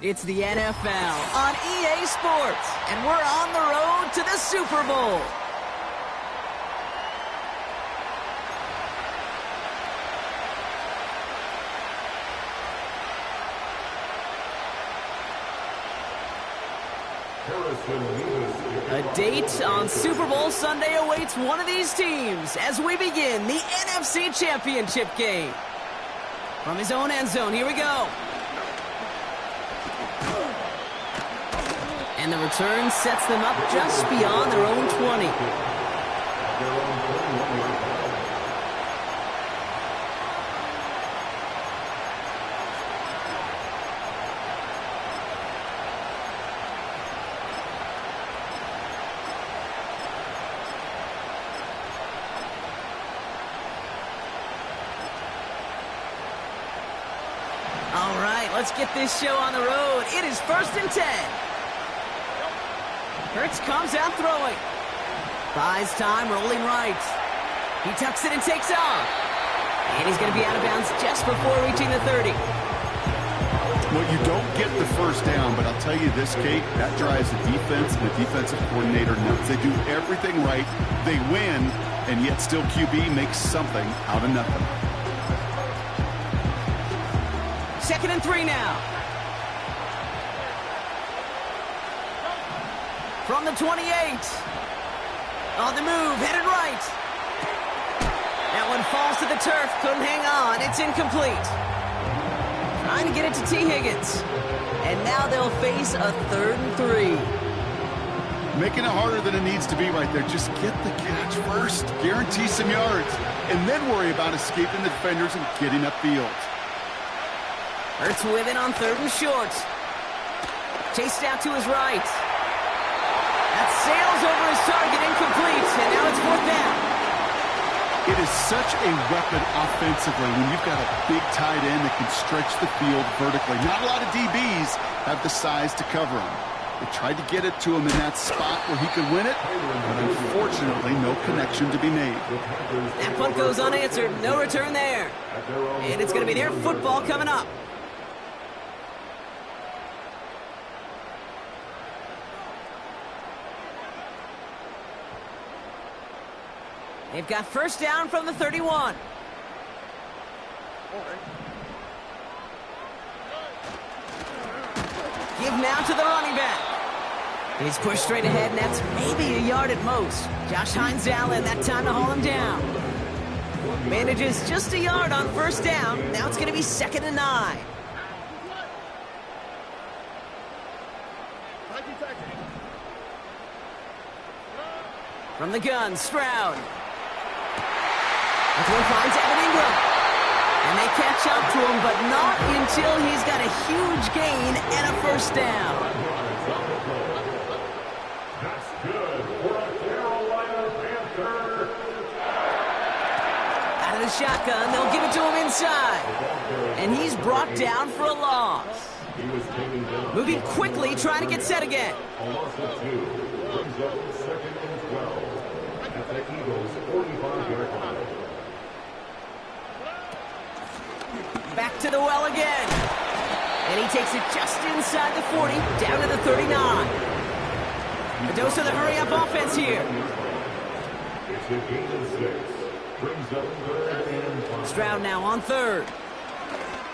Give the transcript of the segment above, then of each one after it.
It's the NFL on EA Sports, and we're on the road to the Super Bowl. A date on Super Bowl Sunday awaits one of these teams as we begin the NFC Championship game. From his own end zone, here we go. And the return sets them up just beyond their own 20. All right, let's get this show on the road. It is 1st and 10. Hurts comes out throwing. Buys time, rolling right. He tucks it and takes off. And he's going to be out of bounds just before reaching the 30. Well, you don't get the first down, but I'll tell you this, Kate, that drives the defense and the defensive coordinator nuts. They do everything right. They win, and yet still QB makes something out of nothing. 2nd and 3 now. From the 28. On the move, headed right. That one falls to the turf, couldn't hang on. It's incomplete. Trying to get it to T. Higgins. And now they'll face a 3rd and 3. Making it harder than it needs to be right there. Just get the catch first. Guarantee some yards. And then worry about escaping the defenders and getting upfield. Hurts with it on 3rd and short. Chased out to his right. That sails over his target, incomplete, and now it's 4th down. It is such a weapon offensively when you've got a big tight end that can stretch the field vertically. Not a lot of DBs have the size to cover him. They tried to get it to him in that spot where he could win it, but unfortunately, no connection to be made. That punt goes unanswered, no return there. And it's going to be their football coming up. They've got first down from the 31. Give now to the running back. He's pushed straight ahead, and that's maybe a yard at most. Josh Hines-Allen, that time to haul him down. Manages just a yard on first down. Now it's going to be 2nd and 9. From the gun, Stroud. That one finds Evan Ingram. And they catch up to him, but not until he's got a huge gain and a first down. That's good for a Carolina Panther. Out of the shotgun, they'll give it to him inside. And he's brought down for a loss. Moving quickly, trying to get set again. A loss of 2 brings up 2nd and 12 at the Eagles' 45-yard line. Back to the well again. And he takes it just inside the 40, down to the 39. A dose of the hurry-up offense here. It's a gain of 6. Brings up 3rd and 5. Stroud now on 3rd.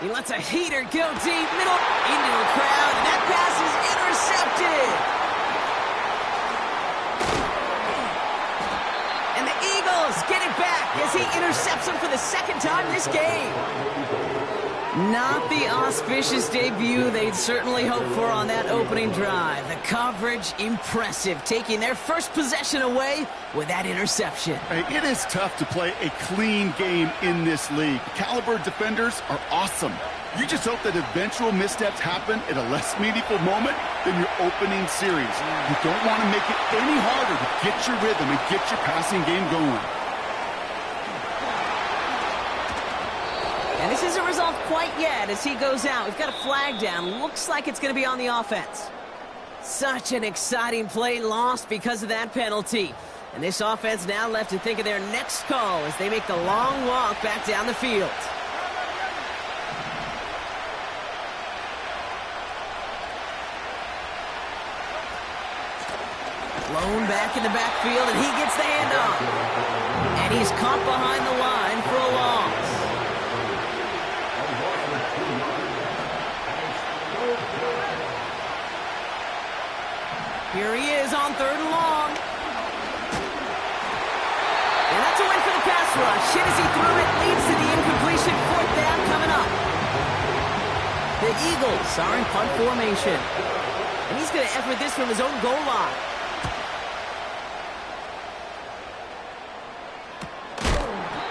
He lets a heater go deep, middle, into the crowd, and that pass is intercepted. as he intercepts him for the second time this game. Not the auspicious debut they'd certainly hoped for on that opening drive. The coverage, impressive, taking their first possession away with that interception. Hey, it is tough to play a clean game in this league. Caliber defenders are awesome. You just hope that eventual missteps happen at a less meaningful moment than your opening series. You don't want to make it any harder to get your rhythm and get your passing game going. And this isn't resolved quite yet as he goes out. We've got a flag down. Looks like it's going to be on the offense. Such an exciting play lost because of that penalty. And this offense now left to think of their next call as they make the long walk back down the field. Blown back in the backfield, and he gets the handoff. And he's caught behind the line for a loss. Here he is on 3rd and long. And that's a win for the pass rush. Hit as he threw it, leads to the incompletion. 4th down coming up. The Eagles are in punt formation. And he's going to effort this from his own goal line.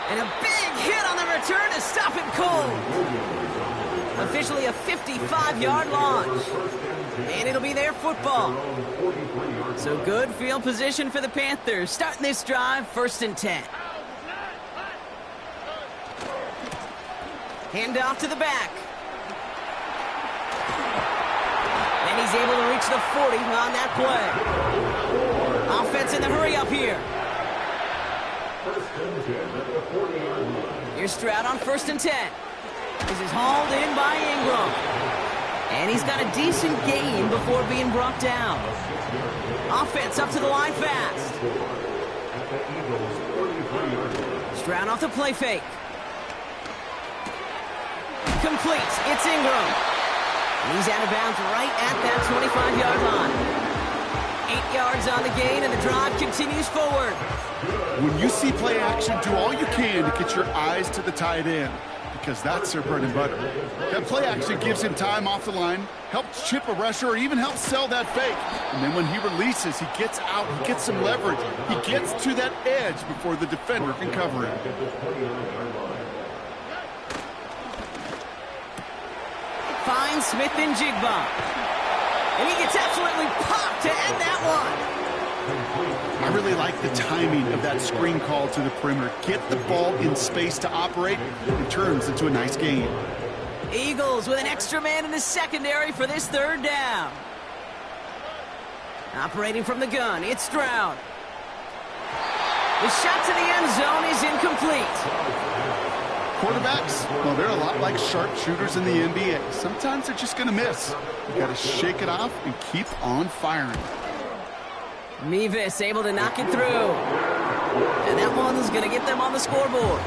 And a big hit on the return to stop it cold. Officially a 55-yard launch. And it'll be their football. So good field position for the Panthers. Starting this drive, 1st and 10. Hand off to the back. And he's able to reach the 40 on that play. Offense in the hurry up here. Here's Stroud on 1st and 10. This is hauled in by Ingram. And he's got a decent gain before being brought down. Offense up to the line fast. Stroud off the play fake. Complete. It's Ingram. And he's out of bounds right at that 25-yard line. 8 yards on the gain, and the drive continues forward. When you see play action, do all you can to get your eyes to the tight end, because that's their bread and butter. That play action gives him time off the line, helps chip a rusher, or even helps sell that fake. And then when he releases, he gets out, he gets some leverage. He gets to that edge before the defender can cover him. Finds Smith and Jigba. And he gets absolutely popped to end that one. I really like the timing of that screen call to the perimeter. Get the ball in space to operate. It turns into a nice gain. Eagles with an extra man in the secondary for this 3rd down. Operating from the gun, it's Stroud. The shot to the end zone is incomplete. Quarterbacks, well, they're a lot like sharpshooters in the NBA. Sometimes they're just going to miss. You got to shake it off and keep on firing. Mevis able to knock it through. And that one's going to get them on the scoreboard.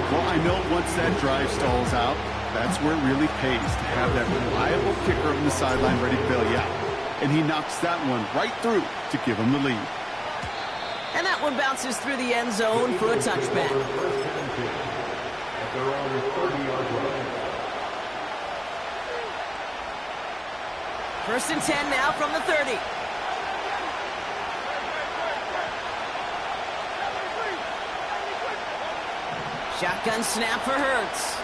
Well, I know once that drive stalls out, that's where it really pays to have that reliable kicker on the sideline ready to bail you out. And he knocks that one right through to give him the lead. And that one bounces through the end zone for a touchback. First and 10 now from the 30. Shotgun snap for Hurts.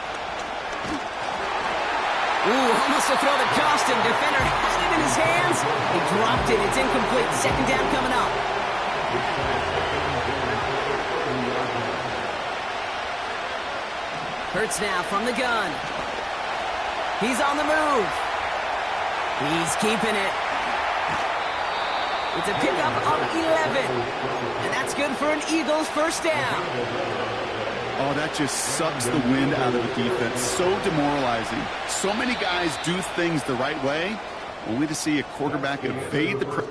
Ooh, almost a throw that cost him. Defender had it in his hands. He dropped it. It's incomplete. 2nd down coming up. Hurts now from the gun. He's on the move. He's keeping it. It's a pickup of 11. And that's good for an Eagles 1st down. Oh, that just sucks the wind out of the defense. So demoralizing. So many guys do things the right way, only to see a quarterback evade the pressure.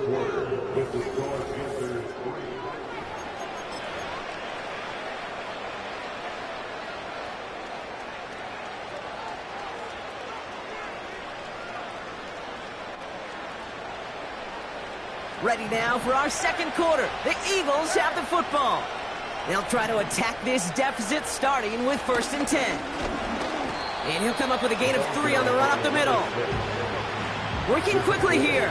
Ready now for our 2nd quarter. The Eagles have the football. They'll try to attack this deficit starting with 1st and 10. And he'll come up with a gain of 3 on the run up the middle. Working quickly here.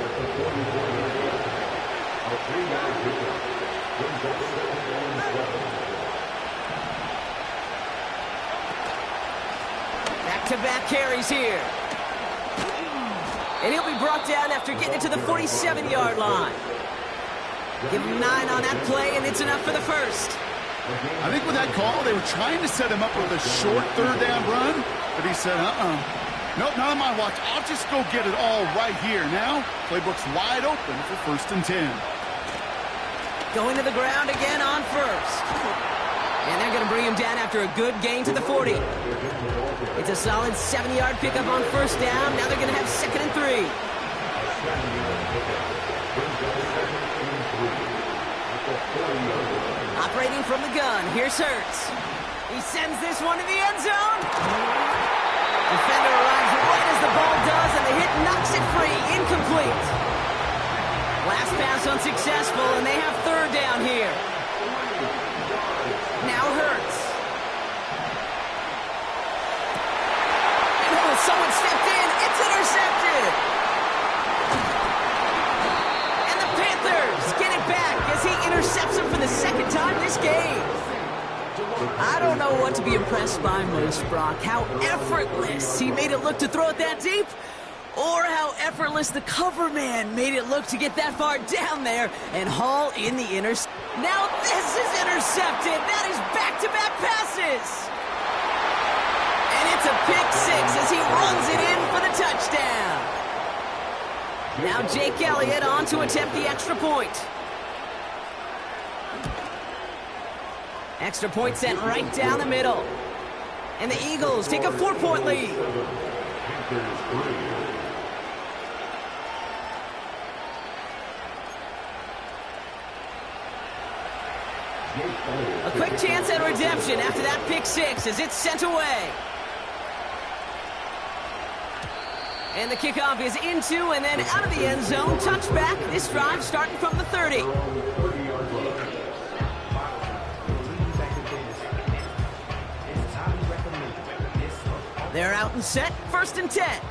Back-to-back carries here. And he'll be brought down after getting it to the 47-yard line. Give him 9 on that play, and it's enough for the first. I think with that call, they were trying to set him up with a short 3rd down run, but he said, nope, not on my watch. I'll just go get it all right here. Now, playbook's wide open for 1st and 10. Going to the ground again on 1st. And they're going to bring him down after a good gain to the 40. It's a solid 7-yard pickup on 1st down. Now they're going to have 2nd and 3. Operating from the gun, here's Hurts. He sends this one to the end zone. Defender arrives right as the ball does, and the hit knocks it free. Incomplete. Last pass unsuccessful, and they have 3rd down here. Now Hurts. And someone stepped in. It's intercepted. And the Panthers get it back as he intercepts him for the 2nd time this game. I don't know what to be impressed by most, Brock. How effortless he made it look to throw it that deep, or how effortless the cover man made it look to get that far down there and haul in the interception. Now this is intercepted. That is back-to-back passes. And it's a pick 6 as he runs it in for the touchdown. Now Jake Elliott on to attempt the extra point. Extra point sent right down the middle. And the Eagles take a 4-point lead. A quick chance at redemption after that pick 6 as it's sent away. And the kickoff is into and then out of the end zone. Touchback. This drive starting from the 30. They're out and set. 1st and 10.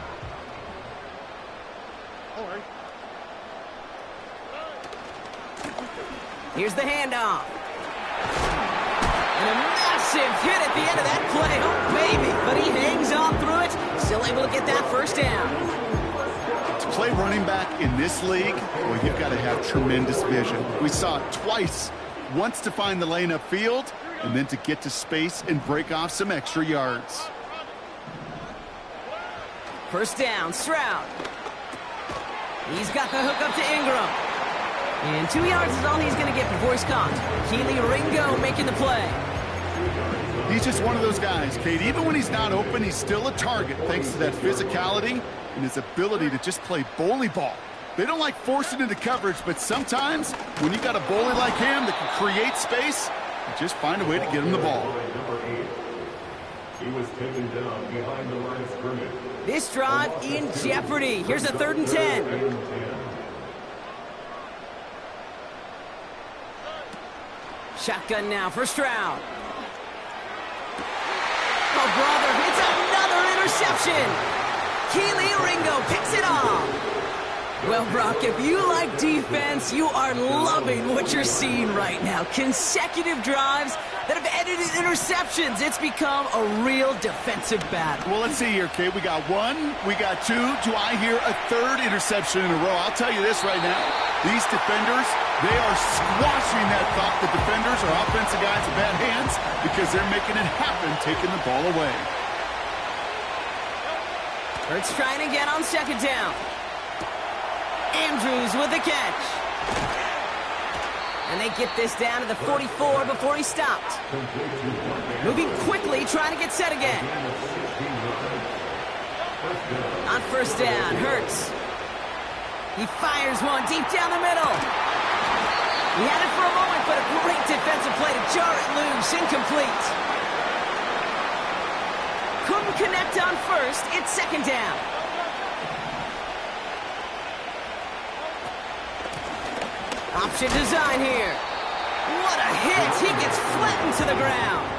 Here's the handoff. And a massive hit at the end of that play. Oh, baby. But he hangs on through it. Still able to get that 1st down. To play running back in this league, well, you've got to have tremendous vision. We saw it twice. Once to find the lane upfield, and then to get to space and break off some extra yards. 1st down, Stroud. He's got the hook up to Ingram. And 2 yards is all he's going to get before he's caught. Keely Ringo making the play. He's just one of those guys, Kate. Even when he's not open, he's still a target thanks to that physicality and his ability to just play bully ball. They don't like forcing into coverage, but sometimes when you got a bully like him that can create space, you just find a way to get him the ball. He was taken down behind the line of scrimmage. This drive in jeopardy. Here's a 3rd and 10. Shotgun now for Stroud. Oh, brother, it's another interception. Keely Ringo picks it off. Well, Brock, if you like defense, you are loving what you're seeing right now. Consecutive drives that have ended in interceptions. It's become a real defensive battle. Well, let's see here, Kate. We got 1, we got 2. Do I hear a 3rd interception in a row? I'll tell you this right now. These defenders, they are squashing that thought the defenders are offensive guys in bad hands because they're making it happen, taking the ball away. Hurts trying again on 2nd down. Andrews with the catch. And they get this down to the 44 before he stopped. Moving quickly, trying to get set again. On 1st down, Hurts. He fires one deep down the middle. He had it for a moment, but a great defensive play to jar it loose. Incomplete. Couldn't connect on 1st. It's 2nd down. Option design here. What a hit! He gets flattened to the ground.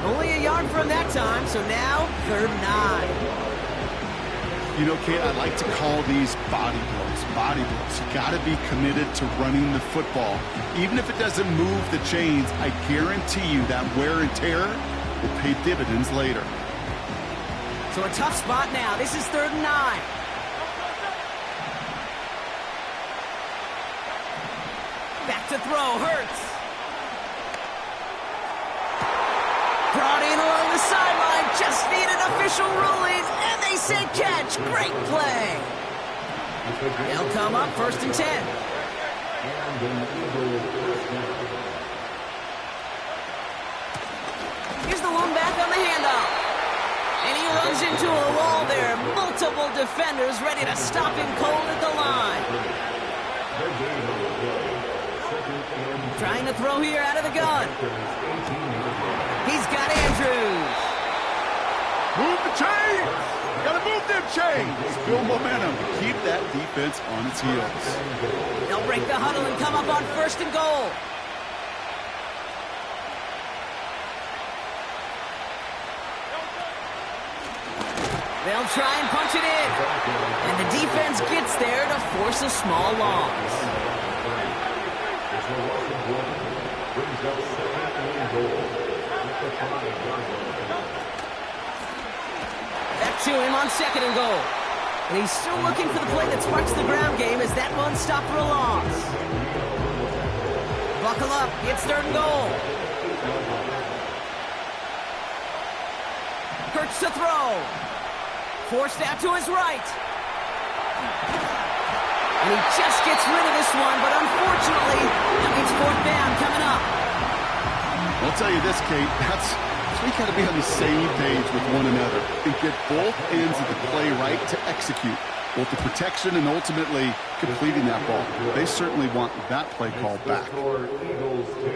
Only a yard from that time, so now 3rd and 9. You know, Kate, I like to call these body blows. Body blows. You got to be committed to running the football. Even if it doesn't move the chains, I guarantee you that wear and tear will pay dividends later. So a tough spot now. This is 3rd and 9. Back to throw. Hurts. Brought in along the sideline. Just need an official ruling. And they say catch. Great play. They'll come up 1st and 10. Here's the one back on the handoff. And he runs into a wall there. Multiple defenders ready to stop him cold at the line. Trying to throw here out of the gun. He's got Andrews. Move the chains! Gotta move them chains! Build momentum. Keep that defense on its heels. They'll break the huddle and come up on 1st and goal. They'll try and punch it in. And the defense gets there to force a small loss. Back to him on 2nd and goal. And he's still looking for the play that sparks the ground game as that one stopped for a loss. Buckle up. It's 3rd and goal. Hurts to throw. Forced out to his right. And he just gets rid of this one, but unfortunately, that means 4th down coming up. I'll tell you this, Kate, we got to be on the same page with one another and get both ends of the play right to execute, both the protection and ultimately completing that ball. They certainly want that play call back. Well,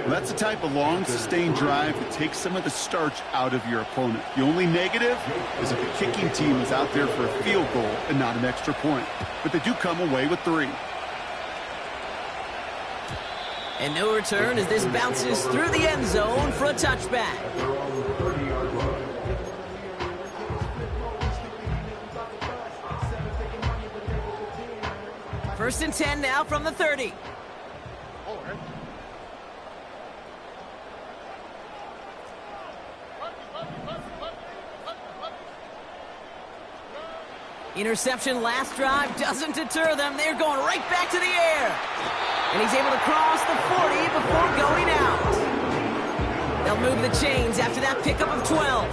that's the type of long, sustained drive that takes some of the starch out of your opponent. The only negative is if the kicking team is out there for a field goal and not an extra point. But they do come away with 3. And no return as this bounces through the end zone for a touchback. 1st and 10 now from the 30. Interception last drive doesn't deter them. They're going right back to the air. And he's able to cross the 40 before going out. They'll move the chains after that pickup of 12.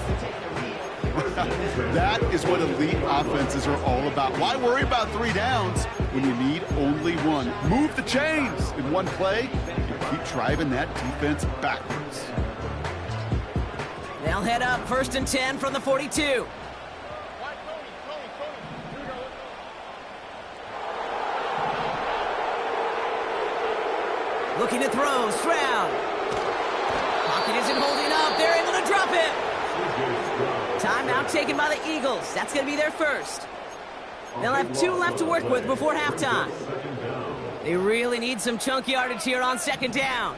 That is what elite offenses are all about. Why worry about 3 downs when you need only 1? Move the chains in one play and keep driving that defense backwards. They'll head up 1st and 10 from the 42. Looking to throw, Stroud. Pocket isn't holding up. They're able to drop it. Timeout taken by the Eagles. That's going to be their first. They'll have 2 left to work with before halftime. They really need some chunk yardage here on 2nd down.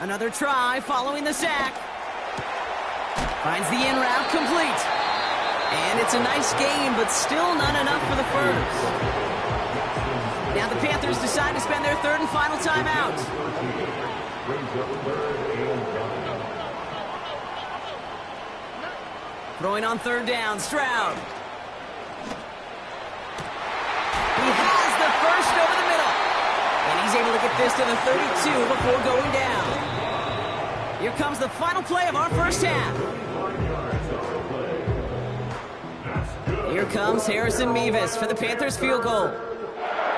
Another try following the sack. Finds the in route complete. And it's a nice game, but still not enough for the first. Now the Panthers decide to spend their 3rd and final timeout. Throwing on 3rd down, Stroud. He has the first over the middle. And he's able to get this to the 32 before going down. Here comes the final play of our first half. Here comes Harrison Mevis for the Panthers field goal.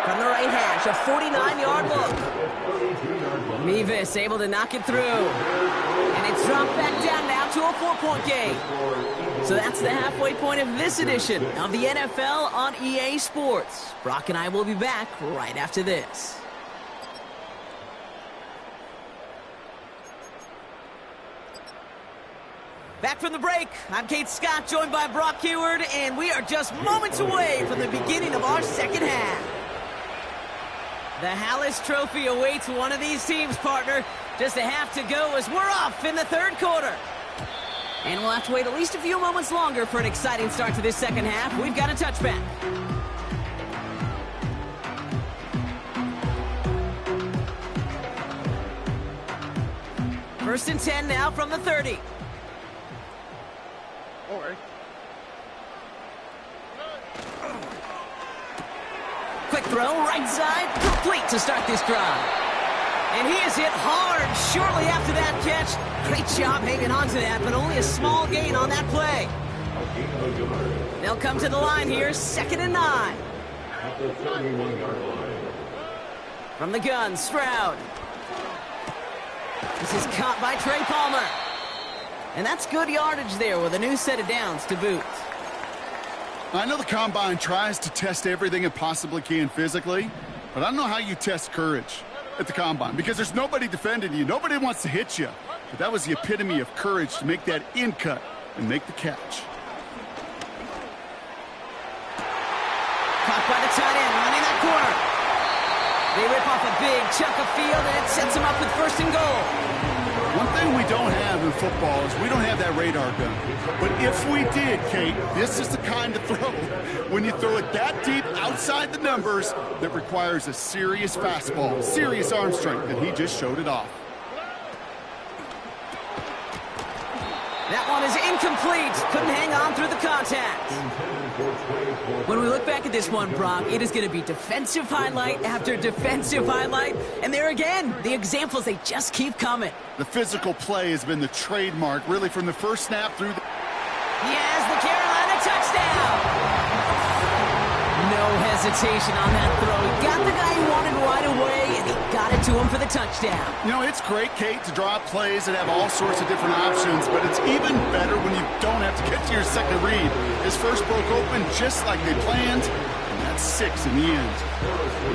From the right hash, a 49-yard look. Mevis able to knock it through. And it's dropped back down now to a 4-point game. So that's the halfway point of this edition of the NFL on EA Sports. Brock and I will be back right after this. Back from the break, I'm Kate Scott, joined by Brock Heward, and we are just moments away from the beginning of our second half. The Hallis Trophy awaits one of these teams, partner. Just a half to go as we're off in the third quarter. And we'll have to wait at least a few moments longer for an exciting start to this second half. We've got a touchback. First and 10 now from the 30. Quick throw, right side, complete to start this drive. And he is hit hard shortly after that catch. Great job hanging on to that, but only a small gain on that play. They'll come to the line here, 2nd and 9. At the 31-yard line. From the gun, Stroud. This is caught by Trey Palmer. And that's good yardage there with a new set of downs to boot. I know the Combine tries to test everything it possibly can physically, but I don't know how you test courage at the Combine because there's nobody defending you. Nobody wants to hit you. But that was the epitome of courage to make that in cut and make the catch. Caught by the tight end, running that corner. They rip off a big chunk of field, and it sets them up with 1st and goal. One thing we don't have in football is we don't have that radar gun. But if we did, Kate, this is the kind of throw, when you throw it that deep outside the numbers, that requires a serious fastball, serious arm strength, and he just showed it off. That one is incomplete. Couldn't hang on through the contact. When we look back at this one, Brock, it is going to be defensive highlight after defensive highlight. And there again, the examples, they just keep coming. The physical play has been the trademark, really, from the first snap through the... He has the Carolina touchdown. No hesitation on that throw. He got the guy he wanted right away, and he got it to him for the touchdown. You know, it's great, Kate, to draw up plays that have all sorts of different options, but it's even better when you don't have to get to your second read. His first broke open just like they planned, and that's 6 in the end.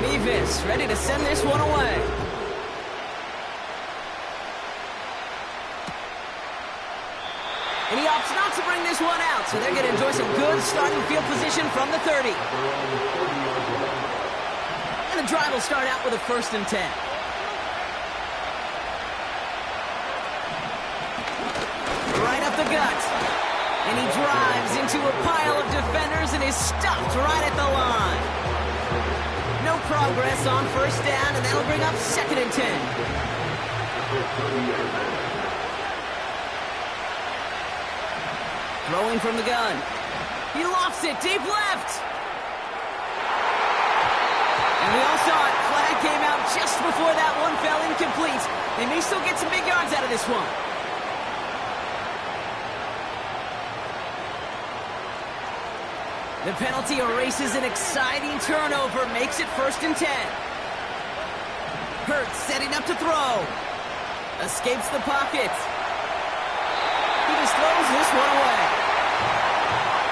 Mevis ready to send this one away. And he opts not to bring this one out, so they're going to enjoy some good starting field position from the 30. And the drive will start out with a 1st and 10. Right up the gut. And he drives into a pile of defenders and is stopped right at the line. No progress on 1st down, and that'll bring up 2nd and 10. Throwing from the gun. He lofts it deep left. And we all saw it. Flag came out just before that one fell incomplete. They may still get some big yards out of this one. The penalty erases an exciting turnover, makes it 1st and 10. Hurts setting up to throw. Escapes the pocket. He just throws this one away.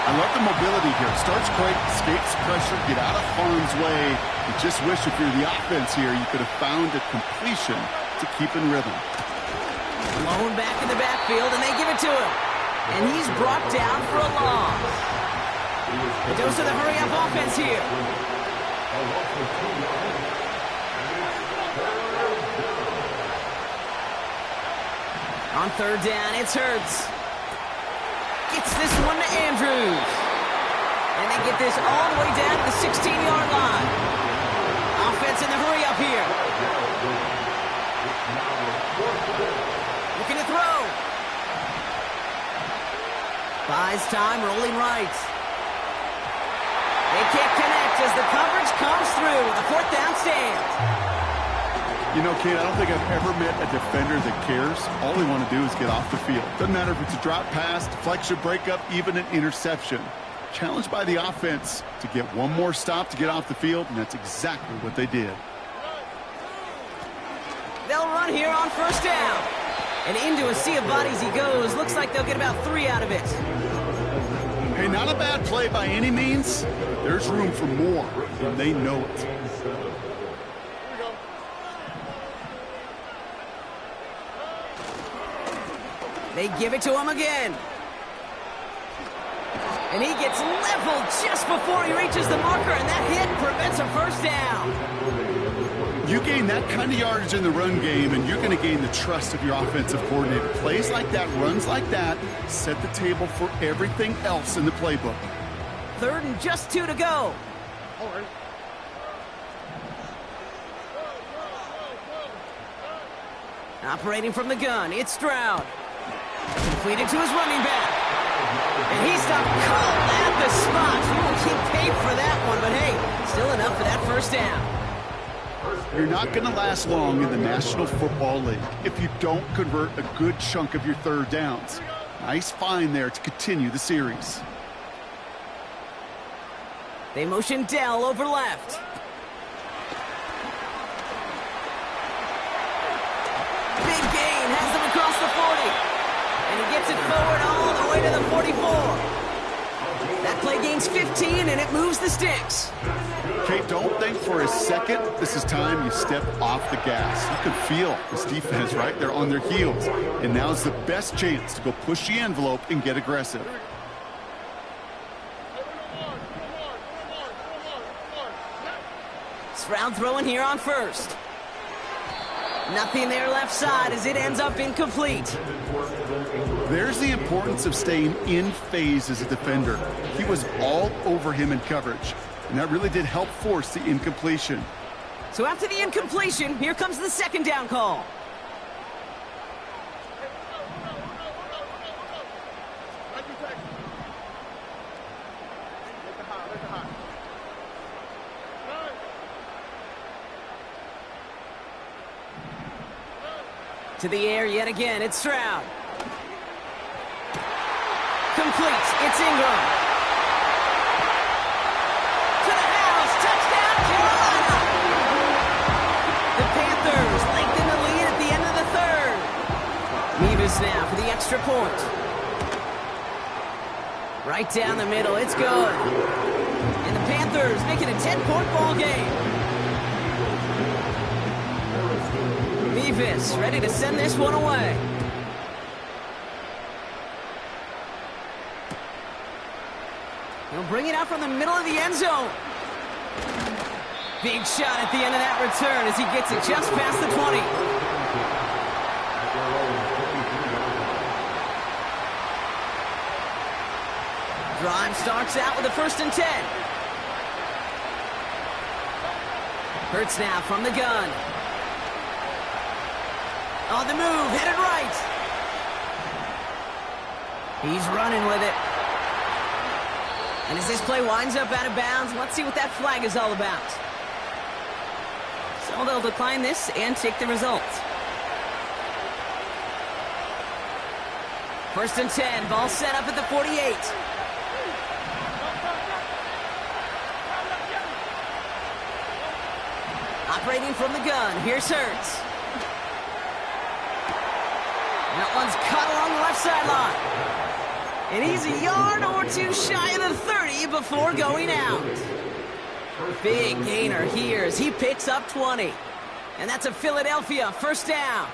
I love the mobility here. Starts great, escapes pressure, get out of harm's way. You just wish if you're the offense here, you could have found a completion to keep in rhythm. Blown back in the backfield, and they give it to him. And he's brought down for a loss. A dose of the hurry-up offense here. On 3rd down, it's Hurts. Gets this one to Andrews. And they get this all the way down to the 16-yard line. Offense in the hurry-up here. Looking to throw. Buys time, rolling right. They can't connect as the coverage comes through with a 4th down stand. You know, Kate, I don't think I've ever met a defender that cares. All they want to do is get off the field. Doesn't matter if it's a drop pass, deflection, breakup, even an interception. Challenged by the offense to get one more stop to get off the field, and that's exactly what they did. They'll run here on 1st down. And into a sea of bodies he goes. Looks like they'll get about 3 out of it. Hey, not a bad play by any means. There's room for more, and they know it. They give it to him again. And he gets leveled just before he reaches the marker, and that hit prevents a 1st down. You gain that kind of yardage in the run game, and you're going to gain the trust of your offensive coordinator. Plays like that, runs like that, set the table for everything else in the playbook. 3rd and just 2 to go. Operating from the gun, it's Stroud. Completed to his running back. And he stopped cold at the spot. He will keep paid for that one, but hey, still enough for that first down. You're not going to last long in the National Football League if you don't convert a good chunk of your 3rd downs. Nice find there to continue the series. They motion Dell over left. Big gain, has them across the 40. And he gets it forward all the way to the 44. That play gains 15, and it moves the sticks. Okay, don't think for a second this is time you step off the gas. You can feel this defense right there on their heels. And now's the best chance to go push the envelope and get aggressive. Stroud throwing here on 1st. Nothing there left side as it ends up incomplete. There's the importance of staying in phase as a defender. He was all over him in coverage, and that really did help force the incompletion. So after the incompletion, here comes the 2nd down call. To the air yet again, it's Stroud. Complete, it's Ingram. To the house, touchdown Carolina! The Panthers lengthen the lead at the end of the 3rd. Mevis now for the extra point. Right down the middle, it's good. And the Panthers making a 10-point ball game. Mevis ready to send this one away. He'll bring it out from the middle of the end zone. Big shot at the end of that return as he gets it just past the 20. Drive starts out with a 1st and 10. Hurts now from the gun. On the move, headed right. He's running with it. And as this play winds up out of bounds, let's see what that flag is all about. So they'll decline this and take the result. 1st and 10, ball set up at the 48. Operating from the gun, here's Hurts. That one's cut along the left sideline. And he's a yard or 2 shy of the 30 before going out. Big gainer here as he picks up 20. And that's a Philadelphia 1st down.